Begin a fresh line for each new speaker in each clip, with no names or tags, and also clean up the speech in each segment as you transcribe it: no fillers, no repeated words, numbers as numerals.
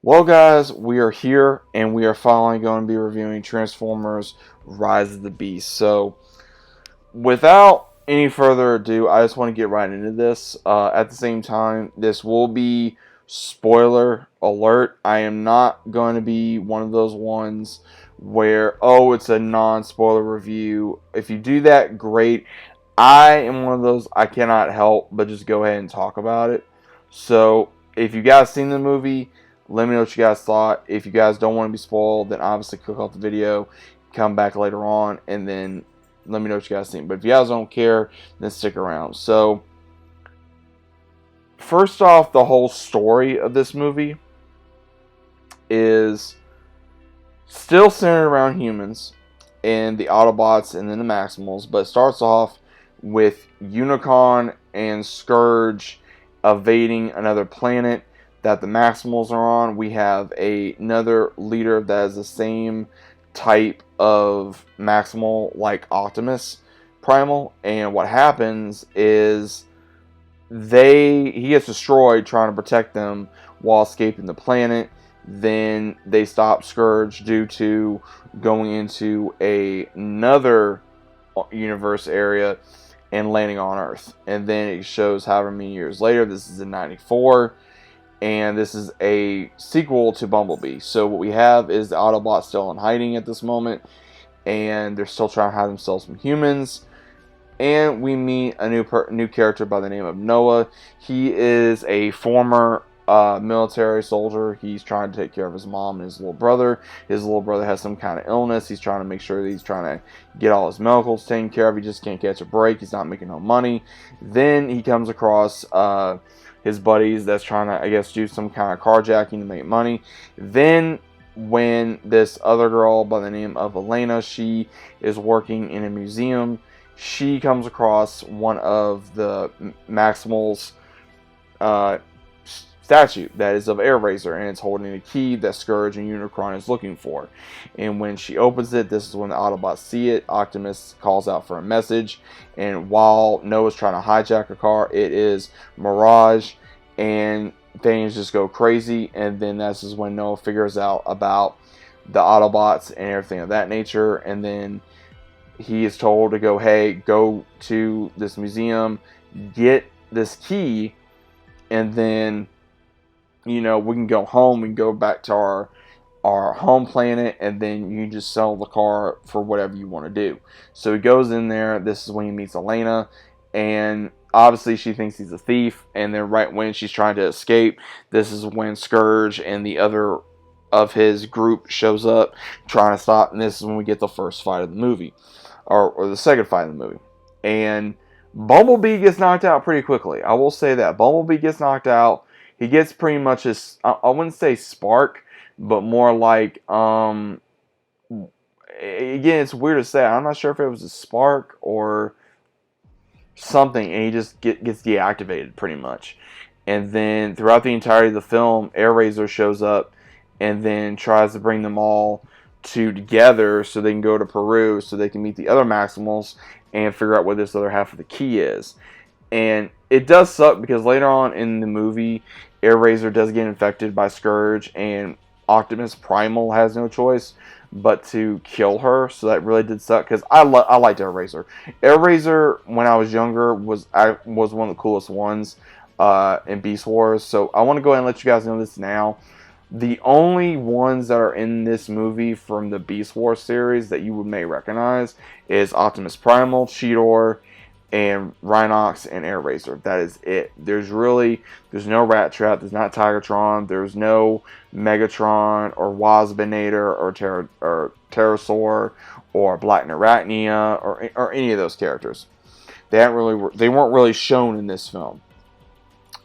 Well, guys, we are here and we are finally going to be reviewing Transformers Rise of the Beast. So, without any further ado, I just want to get right into this. At the same time, this will be spoiler alert. I am not going to be one of those ones where, oh, it's a non spoiler review. If you do that, great. I am one of those, I cannot help but just go ahead and talk about it. So, if you guys seen the movie, let me know what you guys thought. If you guys don't want to be spoiled, then obviously click off the video, come back later on, and then let me know what you guys think. But if you guys don't care, then stick around. So, first off, the whole story of this movie is still centered around humans and the Autobots and then the Maximals, but it starts off with Unicron and Scourge evading another planet that the Maximals are on. We have another leader that is the same type of Maximal like Optimus Primal, and what happens is he gets destroyed trying to protect them while escaping the planet. Then they stop Scourge due to going into another universe area and landing on Earth. And then it shows however many years later. This is in '94. And this is a sequel to Bumblebee. So what we have is the Autobots still in hiding at this moment. And they're still trying to hide themselves from humans. And we meet a new character by the name of Noah. He is a former military soldier. He's trying to take care of his mom and his little brother. His little brother has some kind of illness. He's trying to make sure that he's trying to get all his medicals taken care of. He just can't catch a break. He's not making no money. Then he comes across his buddies that's trying to, I guess, do some kind of carjacking to make money. Then when this other girl by the name of Elena, she is working in a museum, she comes across one of the Maximals statue that is of Airazor, and it's holding a key that Scourge and Unicron is looking for. And when she opens it, this is when the Autobots see it. Optimus calls out for a message, and while Noah's trying to hijack a car, it is Mirage, and things just go crazy. And then this is when Noah figures out about the Autobots and everything of that nature. And then he is told to go to this museum, get this key, and then we can go home and go back to our home planet, and then you just sell the car for whatever you want to do. So he goes in there. This is when he meets Elena, and obviously she thinks he's a thief. And then right when she's trying to escape, this is when Scourge and the other of his group shows up trying to stop. And this is when we get the first fight of the movie, or the second fight of the movie. And Bumblebee gets knocked out pretty quickly. I will say that Bumblebee gets knocked out. He gets pretty much his, I wouldn't say spark, but more like, again, it's weird to say. I'm not sure if it was a spark or something, and he just gets deactivated pretty much. And then throughout the entirety of the film, Airazor shows up and then tries to bring them all together so they can go to Peru so they can meet the other Maximals and figure out what this other half of the key is. And it does suck because later on in the movie, Airazor does get infected by Scourge, and Optimus Primal has no choice but to kill her. So that really did suck because I liked Airazor. Airazor, when I was younger, was one of the coolest ones in Beast Wars. So I want to go ahead and let you guys know this now. The only ones that are in this movie from the Beast Wars series that you may recognize is Optimus Primal, Cheetor, and Rhinox and Airazor. That is it. There's no Rat Trap. There's not Tigatron. There's no Megatron or Waspinator or Pterosaur or Black Narachnia or any of those characters. They weren't really shown in this film.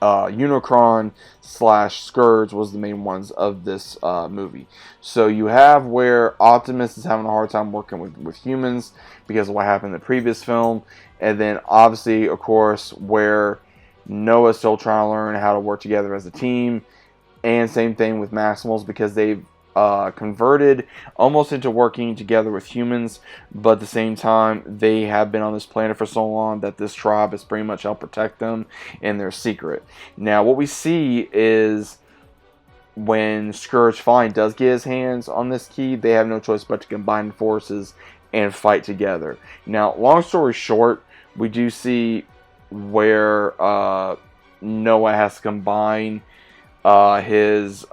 Unicron / Scourge was the main ones of this movie. So you have where Optimus is having a hard time working with humans because of what happened in the previous film. And then obviously, of course, where Noah's still trying to learn how to work together as a team. And same thing with Maximals because they've converted almost into working together with humans, but at the same time they have been on this planet for so long that this tribe has pretty much helped protect them in their secret. Now what we see is when Scourge finally does get his hands on this key, they have no choice but to combine forces and fight together. Now, long story short, we do see where Noah has to combine his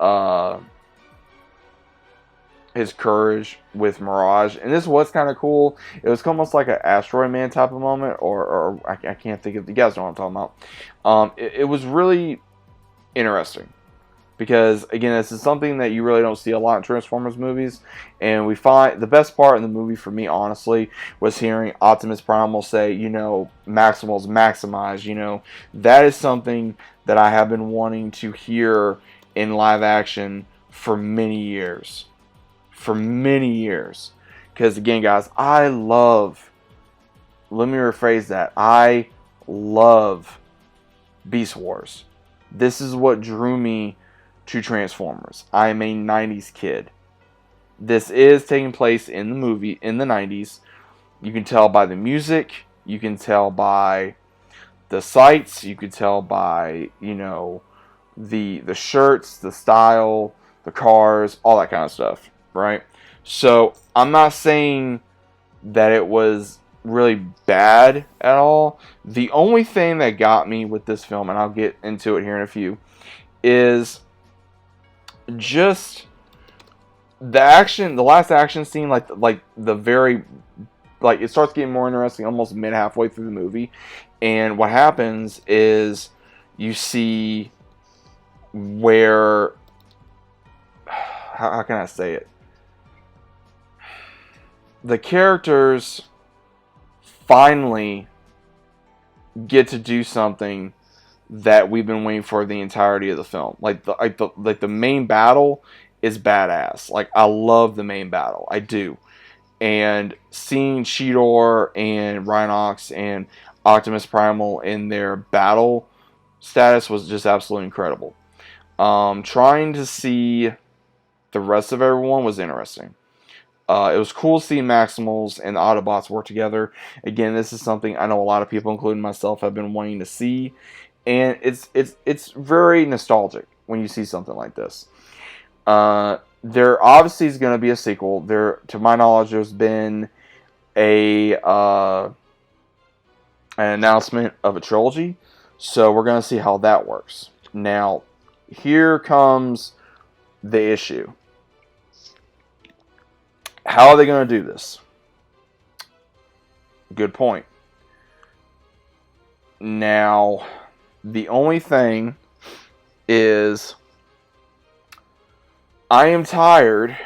courage with Mirage, and this was kind of cool. It was almost like an Asteroid Man type of moment, or I can't think of. You guys know what I'm talking about. It was really interesting. Because, again, this is something that you really don't see a lot in Transformers movies. And we find the best part in the movie for me, honestly, was hearing Optimus Primal say, Maximal's maximize. That is something that I have been wanting to hear in live action for many years. For many years. Because, again, guys, let me rephrase that. I love Beast Wars. This is what drew me to Transformers. I am a 90s kid. This is taking place in the movie in the 90s. You can tell by the music, you can tell by the sights, you can tell by, the shirts, the style, the cars, all that kind of stuff, right? So, I'm not saying that it was really bad at all. The only thing that got me with this film, and I'll get into it here in a few, is just the last action scene, like the very, it starts getting more interesting almost mid halfway through the movie, and what happens is you see where, how can I say it? The characters finally get to do something that we've been waiting for the entirety of the film. Like the main battle is badass. Like, I love the main battle. I do. And seeing Cheetor and Rhinox and Optimus Primal in their battle status was just absolutely incredible. Trying to see the rest of everyone was interesting. It was cool to see Maximals and the Autobots work together. Again, this is something I know a lot of people, including myself, have been wanting to see. And it's very nostalgic when you see something like this. There obviously is going to be a sequel. To my knowledge, there's been an announcement of a trilogy. So we're going to see how that works. Now, here comes the issue. How are they going to do this? Good point. Now, the only thing is, I am tired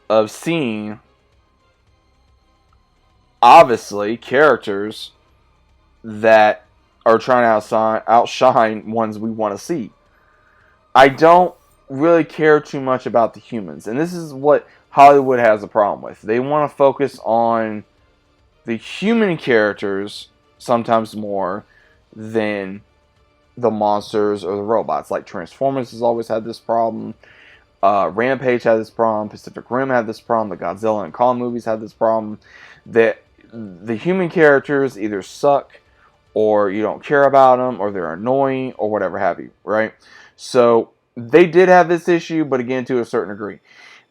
of seeing, obviously, characters that are trying to outshine ones we want to see. I don't really care too much about the humans. And this is what Hollywood has a problem with. They want to focus on the human characters sometimes more than the monsters or the robots. Like Transformers has always had this problem. Rampage had this problem. Pacific Rim had this problem. The Godzilla and Kong movies had this problem. That the human characters either suck, or you don't care about them, or they're annoying, or whatever have you, right? So they did have this issue, but again, to a certain degree.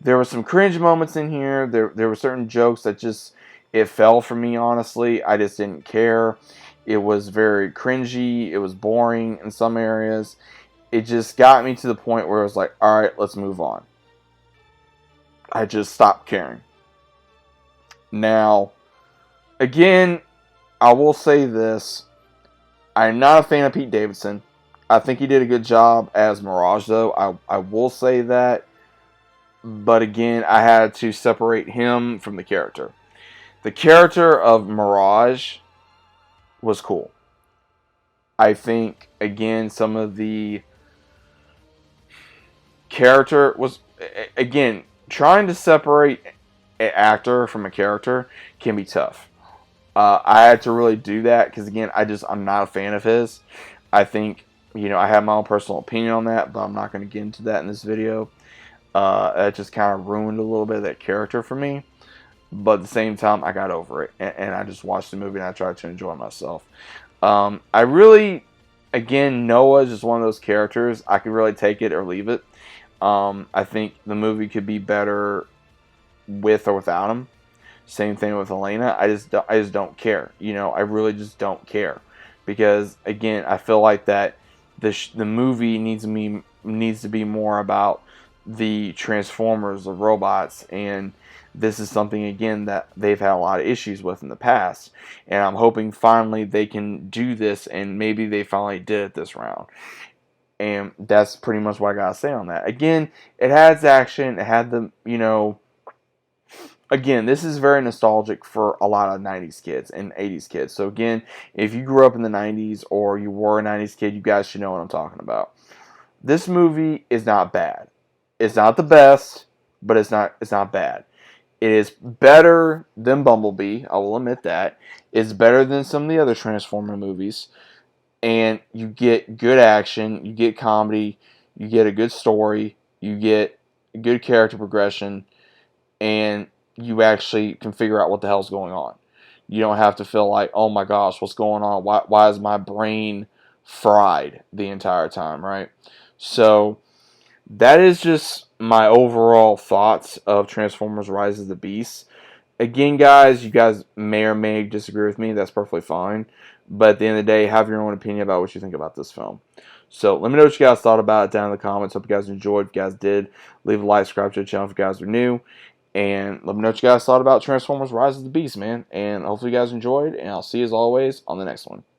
There were some cringe moments in here. There were certain jokes that just, it fell for me, honestly. I just didn't care. It was very cringy. It was boring in some areas. It just got me to the point where I was like, alright, let's move on. I just stopped caring. Now, again, I will say this. I'm not a fan of Pete Davidson. I think he did a good job as Mirage, though. I will say that. But again, I had to separate him from the character. The character of Mirage was cool. I think, again, some of the character was, again, trying to separate an actor from a character can be tough. I had to really do that because, again, I'm not a fan of his. I think, I have my own personal opinion on that, but I'm not going to get into that in this video. That just kind of ruined a little bit of that character for me. But at the same time, I got over it. And I just watched the movie and I tried to enjoy myself. I really, again, Noah is just one of those characters. I could really take it or leave it. I think the movie could be better with or without him. Same thing with Elena. I just don't care. You know, I really just don't care because again, I feel like that the movie needs to be more about the Transformers, the robots, and this is something again that they've had a lot of issues with in the past. And I'm hoping finally they can do this, and maybe they finally did it this round. And that's pretty much what I gotta say on that. Again, it has action. It had the, you know, again, this is very nostalgic for a lot of 90s kids and 80s kids. So again, if you grew up in the 90s or you were a 90s kid, you guys should know what I'm talking about. This movie is not bad. It's not the best, but it's not bad. It is better than Bumblebee, I will admit that. It's better than some of the other Transformer movies. And you get good action, you get comedy, you get a good story, you get good character progression, and you actually can figure out what the hell's going on. You don't have to feel like, oh my gosh, what's going on? Why is my brain fried the entire time, right? So that is just my overall thoughts of Transformers Rise of the Beast. Again, guys, you guys may or may disagree with me. That's perfectly fine. But at the end of the day, have your own opinion about what you think about this film. So let me know what you guys thought about it down in the comments. Hope you guys enjoyed. If you guys did, leave a like, subscribe to the channel if you guys are new. And let me know what you guys thought about Transformers Rise of the Beast, man. And hopefully you guys enjoyed. And I'll see you as always on the next one.